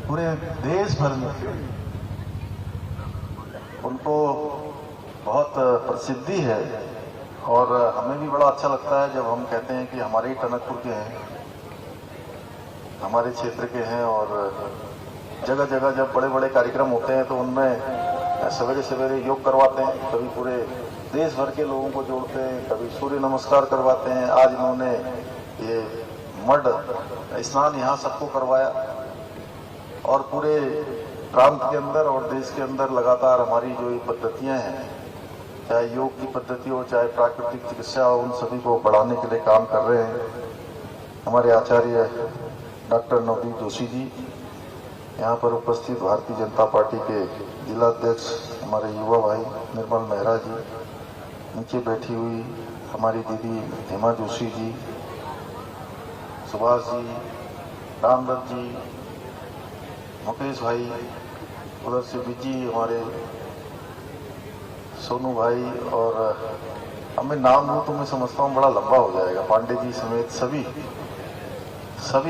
पूरे देश भर में उनको बहुत प्रसिद्धि है और हमें भी बड़ा अच्छा लगता है जब हम कहते हैं कि हमारे ही टनकपुर के हैं, हमारे क्षेत्र के हैं। और जगह जगह जब बड़े बड़े कार्यक्रम होते हैं तो उनमें सवेरे सवेरे योग करवाते हैं, कभी पूरे देश भर के लोगों को जोड़ते हैं, कभी सूर्य नमस्कार करवाते हैं। आज इन्होंने ये मड स्नान यहाँ सबको करवाया और पूरे प्रांत के अंदर और देश के अंदर लगातार हमारी जो ये पद्धतियां हैं, चाहे योग की पद्धति हो चाहे प्राकृतिक चिकित्सा हो, उन सभी को बढ़ाने के लिए काम कर रहे हैं। हमारे आचार्य डॉक्टर नवदीप जोशी जी, यहाँ पर उपस्थित भारतीय जनता पार्टी के जिला अध्यक्ष हमारे युवा भाई निर्मल मेहरा जी, नीचे बैठी हुई हमारी दीदी हेमा जोशी जी, सुभाष जी, रामदत्त जी, मुकेश भाई, उधर से विजी हमारे सोनू भाई, और अब मैं नाम लूँ तो मैं समझता हूँ बड़ा लंबा हो जाएगा, पांडे जी समेत सभी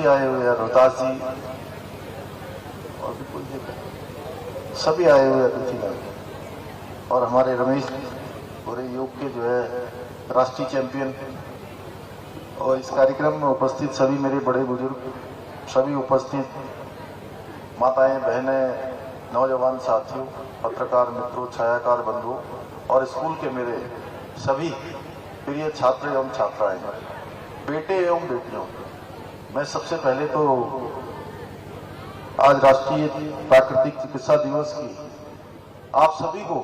आए हुए हैं, रोहतास जी और भी कोई सभी आए हुए अतिथिगण, और हमारे रमेश पूरे योग के जो है राष्ट्रीय चैंपियन, और इस कार्यक्रम में उपस्थित सभी मेरे बड़े बुजुर्ग, सभी उपस्थित माताएं, बहनें, नौजवान साथियों, पत्रकार मित्रों, छायाकार बंधुओं और स्कूल के मेरे सभी प्रिय छात्र एवं छात्राएं, बेटे एवं बेटियों, मैं सबसे पहले तो आज राष्ट्रीय प्राकृतिक चिकित्सा दिवस की आप सभी को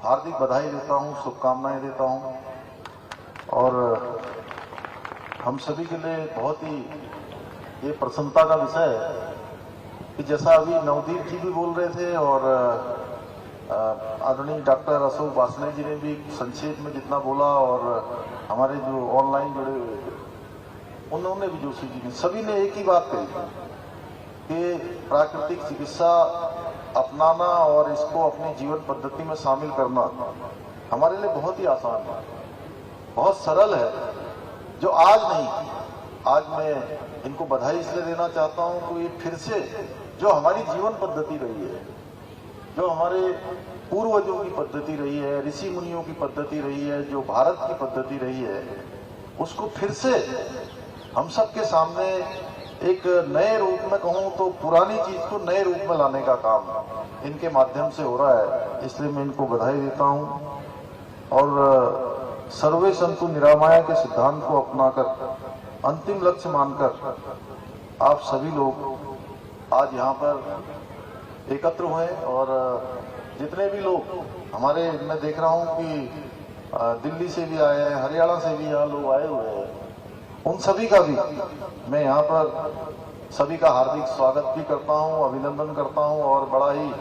हार्दिक बधाई देता हूं, शुभकामनाएं देता हूं। और हम सभी के लिए बहुत ही ये प्रसन्नता का विषय है कि जैसा अभी नवदीप जी भी बोल रहे थे और आदरणीय डॉक्टर अशोक वासने जी ने भी संक्षेप में जितना बोला, और हमारे जो ऑनलाइन जुड़े हुए थे उन्होंने भी, जोशी जी ने, सभी ने एक ही बात कही कि प्राकृतिक चिकित्सा अपनाना और इसको अपनी जीवन पद्धति में शामिल करना हमारे लिए बहुत ही आसान है, बहुत सरल है। जो आज नहीं, आज मैं इनको बधाई इसलिए देना चाहता हूं कि ये फिर से जो हमारी जीवन पद्धति रही है, जो हमारे पूर्वजों की पद्धति रही है, ऋषि मुनियों की पद्धति रही है, जो भारत की पद्धति रही है, उसको फिर से हम सबके सामने एक नए रूप में, कहूं तो पुरानी चीज को नए रूप में लाने का काम इनके माध्यम से हो रहा है, इसलिए मैं इनको बधाई देता हूं। और सर्वे संतु निरामया के सिद्धांत को अपनाकर, अंतिम लक्ष्य मानकर आप सभी लोग आज यहाँ पर एकत्र हुए, और जितने भी लोग हमारे, मैं देख रहा हूँ कि दिल्ली से भी आए हैं, हरियाणा से भी यहाँ लोग आए हुए हैं, उन सभी का भी मैं यहाँ पर सभी का हार्दिक स्वागत भी करता हूँ, अभिनंदन करता हूँ। और बड़ा ही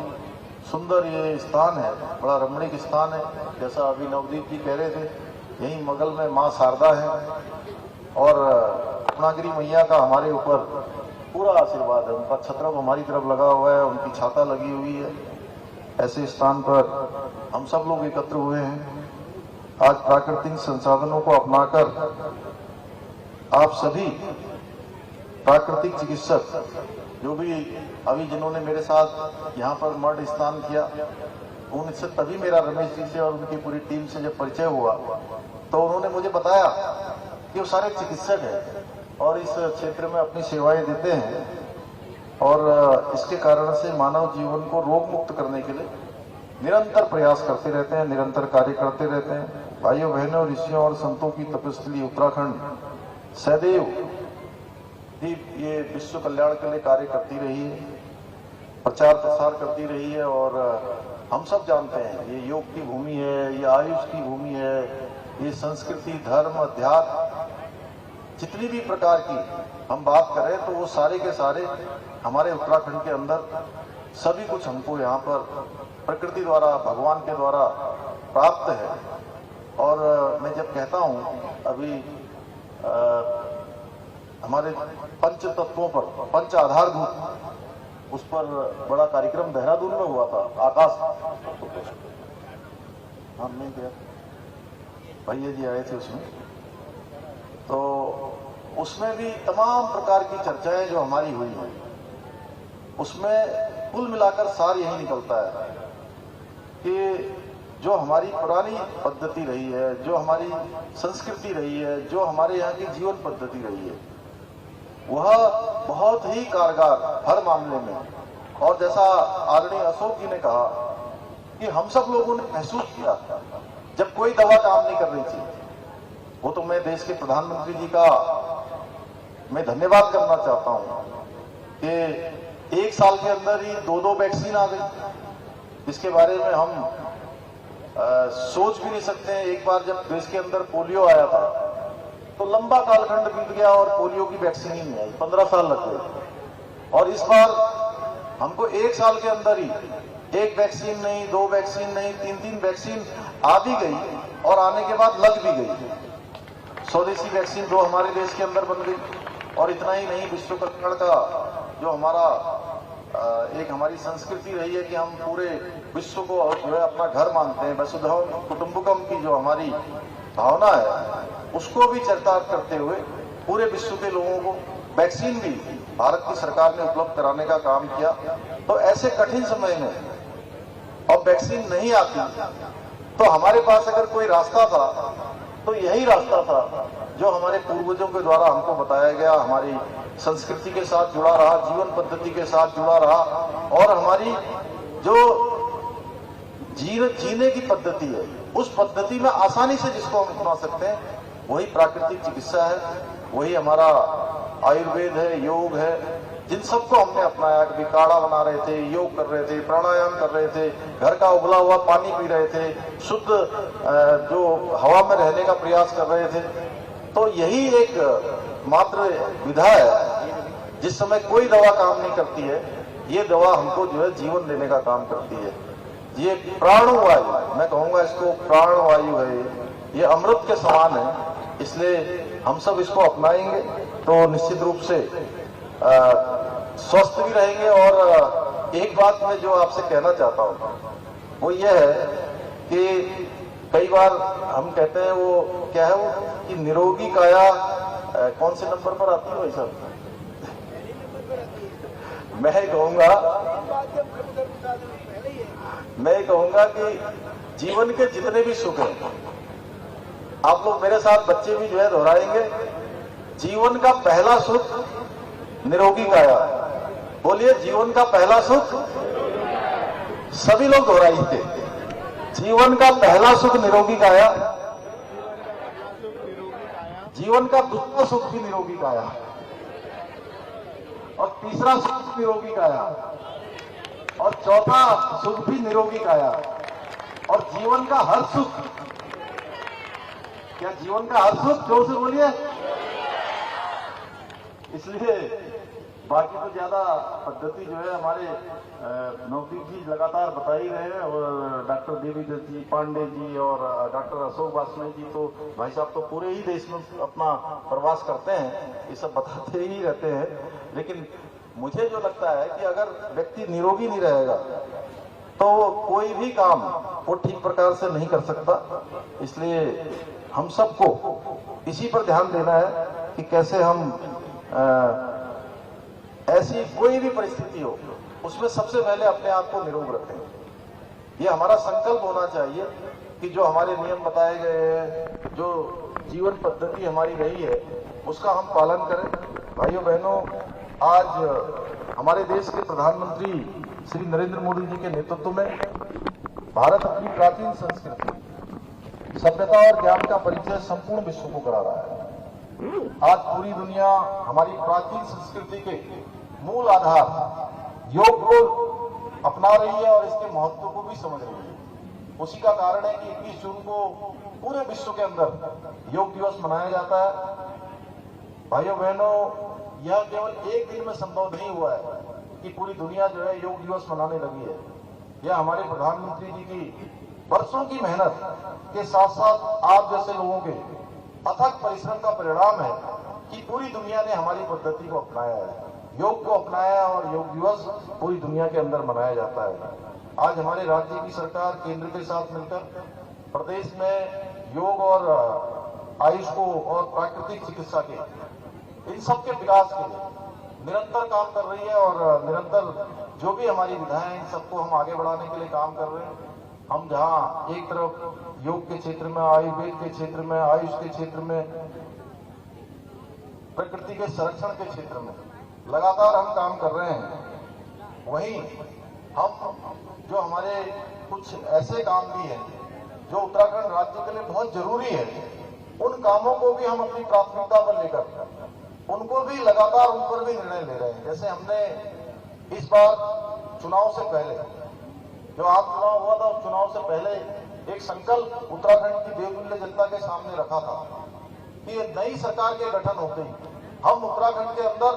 सुंदर ये स्थान है, बड़ा रमणीक स्थान है, जैसा अभी नवदीप जी कह रहे थे, यही मगल में माँ शारदा है और रत्नागिरी मैया का हमारे ऊपर पूरा आशीर्वाद है, उनका छत्रप हमारी तरफ लगा हुआ है, उनकी छाता लगी हुई है। ऐसे स्थान पर हम सब लोग एकत्र हुए हैं। आज प्राकृतिक संसाधनों को अपनाकर आप सभी प्राकृतिक चिकित्सक, जो भी अभी जिन्होंने मेरे साथ यहाँ पर मड स्नान किया, उनसे तभी मेरा रमेश जी से और उनकी पूरी टीम से जब परिचय हुआ तो उन्होंने मुझे बताया कि वो सारे चिकित्सक हैं और इस क्षेत्र में अपनी सेवाएं देते हैं, और इसके कारण से मानव जीवन को रोग मुक्त करने के लिए निरंतर प्रयास करते रहते हैं, निरंतर कार्य करते रहते हैं। भाइयों बहनों, ऋषियों और संतों की तपस्थली उत्तराखंड सदैव ही ये विश्व कल्याण के लिए कार्य करती रही है, प्रचार प्रसार करती रही है। और हम सब जानते हैं ये योग की भूमि है, ये आयुष की भूमि है, ये संस्कृति, धर्म, अध्यात्म, जितनी भी प्रकार की हम बात करें तो वो सारे के सारे हमारे उत्तराखंड के अंदर सभी कुछ हमको यहाँ पर प्रकृति द्वारा, भगवान के द्वारा प्राप्त है। और मैं जब कहता हूँ अभी हमारे पंच तत्वों पर, पंच आधारभूत, उस पर बड़ा कार्यक्रम देहरादून में हुआ था, आकाश हम नहीं गया, भैया जी आए थे उसमें, तो उसमें भी तमाम प्रकार की चर्चाएं जो हमारी हुई हैं, उसमें कुल मिलाकर सार यही निकलता है कि जो हमारी पुरानी पद्धति रही है, जो हमारी संस्कृति रही है, जो हमारे यहाँ की जीवन पद्धति रही है, वह बहुत ही कारगर हर मामले में। और जैसा आदरणीय अशोक जी ने कहा कि हम सब लोगों ने महसूस किया जब कोई दवा काम नहीं कर रही थी, वो तो मैं देश के प्रधानमंत्री जी का मैं धन्यवाद करना चाहता हूं कि 1 साल के अंदर ही 2 वैक्सीन आ गई, जिसके बारे में हम सोच भी नहीं सकते हैं। एक बार जब देश के अंदर पोलियो आया था तो लंबा कालखंड बीत गया और पोलियो की वैक्सीन ही नहीं आई, 15 साल लग गए। और इस बार हमको 1 साल के अंदर ही 1 वैक्सीन नहीं, 2 वैक्सीन नहीं, 3 वैक्सीन आ भी गई और आने के बाद लग भी गई। स्वदेशी वैक्सीन 2 हमारे देश के अंदर बन गई। और इतना ही नहीं, विश्व कल्याण का जो हमारा एक हमारी संस्कृति रही है कि हम पूरे विश्व को जो है अपना घर मानते हैं, वसुधैव कुटुंबकम की जो हमारी भावना है, उसको भी चरितार्थ करते हुए पूरे विश्व के लोगों को वैक्सीन भी भारत की सरकार ने उपलब्ध कराने का काम किया। तो ऐसे कठिन समय में अब वैक्सीन नहीं आती तो हमारे पास अगर कोई रास्ता था तो यही रास्ता था जो हमारे पूर्वजों के द्वारा हमको बताया गया, हमारी संस्कृति के साथ जुड़ा रहा, जीवन पद्धति के साथ जुड़ा रहा। और हमारी जो जीने की पद्धति है, उस पद्धति में आसानी से जिसको हम अपना सकते हैं, वही प्राकृतिक चिकित्सा है, वही हमारा आयुर्वेद है, योग है, जिन सबको हमने अपनाया। कभी काढ़ा बना रहे थे, योग कर रहे थे, प्राणायाम कर रहे थे, घर का उबला हुआ पानी पी रहे थे, शुद्ध जो हवा में रहने का प्रयास कर रहे थे। तो यही एक मात्र विधा है। जिस समय कोई दवा काम नहीं करती है, ये दवा हमको जो है जीवन देने का काम करती है। ये प्राणवायु, मैं कहूंगा इसको प्राणवायु है, ये अमृत के समान है। इसलिए हम सब इसको अपनाएंगे तो निश्चित रूप से स्वस्थ भी रहेंगे। और एक बात मैं जो आपसे कहना चाहता हूं वो ये है कि कई बार हम कहते हैं वो क्या है वो कि निरोगी काया कौन से नंबर पर आती है भाई साहब? मैं कहूंगा कि जीवन के जितने भी सुख हैं, आप लोग मेरे साथ बच्चे भी जो है दोहराएंगे, जीवन का पहला सुख निरोगी काया। बोलिए, जीवन का पहला सुख, सभी लोग दोहराएंगे, जीवन का पहला सुख निरोगी काया। जीवन का दूसरा सुख भी निरोगी काया और तीसरा सुख निरोगी काया और चौथा सुख भी निरोगी काया और जीवन का हर सुख, क्या जीवन का हर सुख? जोर से बोलिए। इसलिए बाकी तो ज्यादा पद्धति जो है हमारे नवदीप जी लगातार बता ही रहे हैं और डॉक्टर देवीदत्त जी, पांडे जी और डॉक्टर अशोक वासने जी तो भाई साहब तो पूरे ही देश में अपना प्रवास करते हैं, ये सब बताते ही रहते हैं। लेकिन मुझे जो लगता है कि अगर व्यक्ति निरोगी नहीं रहेगा तो कोई भी काम वो ठीक प्रकार से नहीं कर सकता। इसलिए हम सबको इसी पर ध्यान देना है कि कैसे हम ऐसी कोई भी परिस्थिति हो उसमें सबसे पहले अपने आप को निरोग रखें। ये हमारा संकल्प होना चाहिए कि जो हमारे नियम बताए गए हैं, जो जीवन पद्धति हमारी रही है, उसका हम पालन करें। भाइयों बहनों, आज हमारे देश के प्रधानमंत्री श्री नरेंद्र मोदी जी के नेतृत्व में भारत अपनी प्राचीन संस्कृति, सभ्यता और ज्ञान का परिचय संपूर्ण विश्व को करा रहा है। आज पूरी दुनिया हमारी प्राचीन संस्कृति के मूल आधार योग को अपना रही है और इसके महत्व को भी समझ रही है। उसी का कारण है कि 21 जून को पूरे विश्व के अंदर योग दिवस मनाया जाता है। भाइयों बहनों, यह केवल एक दिन में संभव नहीं हुआ है कि पूरी दुनिया जो है योग दिवस मनाने लगी है। यह हमारे प्रधानमंत्री जी की वर्षों की मेहनत के साथ साथ आप जैसे लोगों के अथक परिश्रम का परिणाम है कि पूरी दुनिया ने हमारी पद्धति को अपनाया है, योग को अपनाया और योग दिवस पूरी दुनिया के अंदर मनाया जाता है। आज हमारे राज्य की सरकार केंद्र के साथ मिलकर प्रदेश में योग और आयुष को और प्राकृतिक चिकित्सा के इन सब के विकास के लिए निरंतर काम कर रही है और निरंतर जो भी हमारी विधाएं हैं इन सबको हम आगे बढ़ाने के लिए काम कर रहे हैं। हम जहां एक तरफ योग के क्षेत्र में, आयुर्वेद के क्षेत्र में, आयुष के क्षेत्र में, प्रकृति के संरक्षण के क्षेत्र में लगातार हम काम कर रहे हैं, वहीं हम जो हमारे कुछ ऐसे काम भी हैं जो उत्तराखंड राज्य के लिए बहुत जरूरी है, उन कामों को भी हम अपनी प्राथमिकता पर लेकर उनको भी लगातार उन पर भी निर्णय ले रहे हैं। जैसे हमने इस बार चुनाव से पहले जो आम चुनाव हुआ था, उस चुनाव से पहले एक संकल्प उत्तराखंड की देवतुल्य जनता के सामने रखा था कि ये नई सरकार के गठन होते ही हम उत्तराखंड के अंदर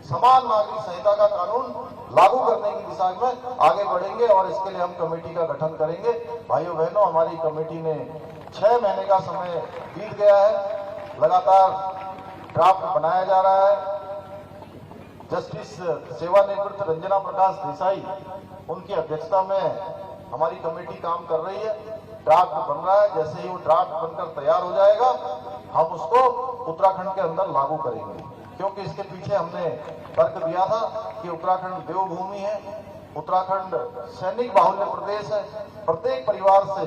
समान नागरिक संहिता का कानून लागू करने की दिशा में आगे बढ़ेंगे और इसके लिए हम कमेटी का गठन करेंगे। भाइयों बहनों, हमारी कमेटी ने 6 महीने का समय बीत गया है, लगातार ड्राफ्ट बनाया जा रहा है। जस्टिस सेवानिवृत्त रंजना प्रकाश देसाई उनकी अध्यक्षता में हमारी कमेटी काम कर रही है, ड्राफ्ट बन रहा है। जैसे ही वो ड्राफ्ट बनकर तैयार हो जाएगा हम उसको उत्तराखंड के अंदर लागू करेंगे, क्योंकि इसके पीछे हमने तर्क दिया था कि उत्तराखंड देवभूमि है, उत्तराखंड सैनिक बाहुल्य प्रदेश है। प्रत्येक परिवार से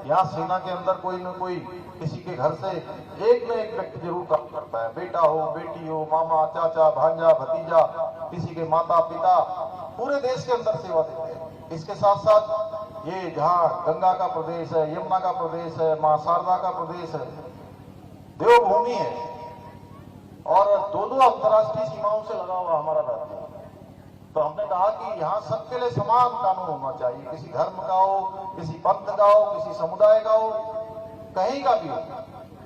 यहाँ सेना के अंदर कोई न कोई किसी के घर से एक न एक व्यक्ति जरूर काम करता है, बेटा हो, बेटी हो, मामा, चाचा, भांजा, भतीजा, किसी के माता पिता, पूरे देश के अंदर सेवा देते हैं। इसके साथ साथ ये जहाँ गंगा का प्रदेश है, यमुना का प्रदेश है, मां शारदा का प्रदेश है, देवभूमि है और दो अंतर्राष्ट्रीय सीमाओं से लगा हुआ हमारा राज्य। तो हमने कहा कि यहाँ सबके लिए समान कानून होना चाहिए, किसी धर्म का हो, किसी पंथ का हो, किसी समुदाय का हो, कहीं का भी हो,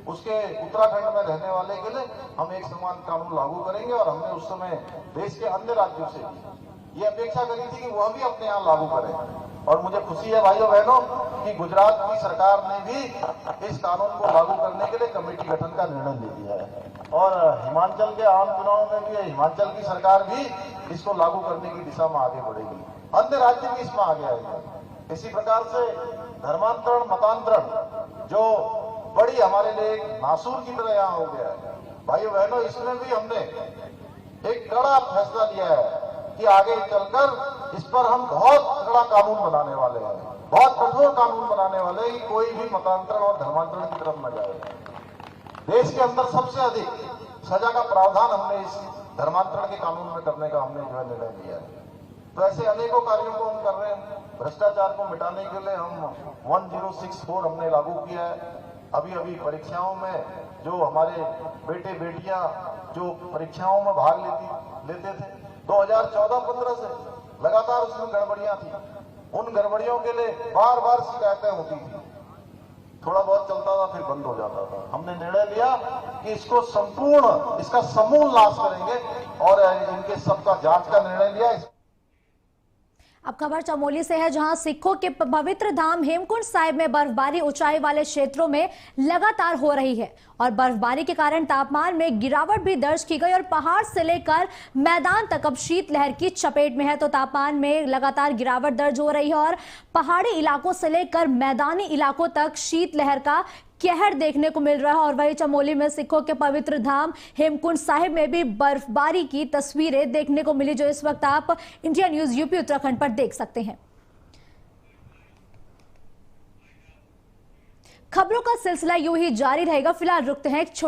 उसके उत्तराखंड में रहने वाले के लिए हम एक समान कानून लागू करेंगे। और हमने उस समय देश के अन्य राज्यों से ये अपेक्षा करी थी कि वह भी अपने यहाँ लागू करें। और मुझे खुशी है भाइयों बहनों कि गुजरात की सरकार ने भी इस कानून को लागू करने के लिए कमेटी गठन का निर्णय ले लिया है और हिमाचल के आम चुनाव में भी हिमाचल की सरकार भी इसको लागू करने की दिशा में आगे बढ़ेगी, अन्य राज्य भी इसमें आगे आएंगे। इसी प्रकार से धर्मांतरण, मतांतरण जो बड़ी हमारे लिए एक नासूर की तरह यहाँ हो गया है, भाइयों बहनों, इसमें भी हमने एक कड़ा फैसला लिया है कि आगे चलकर इस पर हम बहुत कड़ा कानून बनाने वाले हैं, बहुत कठोर कानून बनाने वाले हैं कि कोई भी मतांतरण और धर्मांतरण की तरफ न जाए। देश के अंदर सबसे अधिक सजा का प्रावधान हमने इस धर्मांतरण के कानून में करने का हमने जो है निर्णय लिया है। तो ऐसे अनेकों कार्यों को हम कर रहे हैं। भ्रष्टाचार को मिटाने के लिए हम 1064 हमने लागू किया है। अभी अभी परीक्षाओं में जो हमारे बेटे बेटियां जो परीक्षाओं में भाग लेते थे 2014-15 से लगातार उसमें गड़बड़ियां थी। उन गड़बड़ियों के लिए बार बार शिकायतें होती थी, थोड़ा बहुत चलता था फिर बंद हो जाता था। हमने निर्णय लिया कि इसको संपूर्ण इसका समूल नाश करेंगे और इनके सबका जांच का निर्णय लिया। अब खबर चमोली से है, जहां सिखों के पवित्र धाम हेमकुंड साहिब में बर्फबारी ऊंचाई वाले क्षेत्रों में लगातार हो रही है और बर्फबारी के कारण तापमान में गिरावट भी दर्ज की गई और पहाड़ से लेकर मैदान तक अब शीतलहर की चपेट में है। तो तापमान में लगातार गिरावट दर्ज हो रही है और पहाड़ी इलाकों से लेकर मैदानी इलाकों तक शीतलहर का कहर देखने को मिल रहा है। और वही चमोली में सिखों के पवित्र धाम हेमकुंड साहिब में भी बर्फबारी की तस्वीरें देखने को मिली, जो इस वक्त आप इंडिया न्यूज यूपी उत्तराखंड पर देख सकते हैं। खबरों का सिलसिला यूं ही जारी रहेगा। फिलहाल रुकते हैं एक छोटे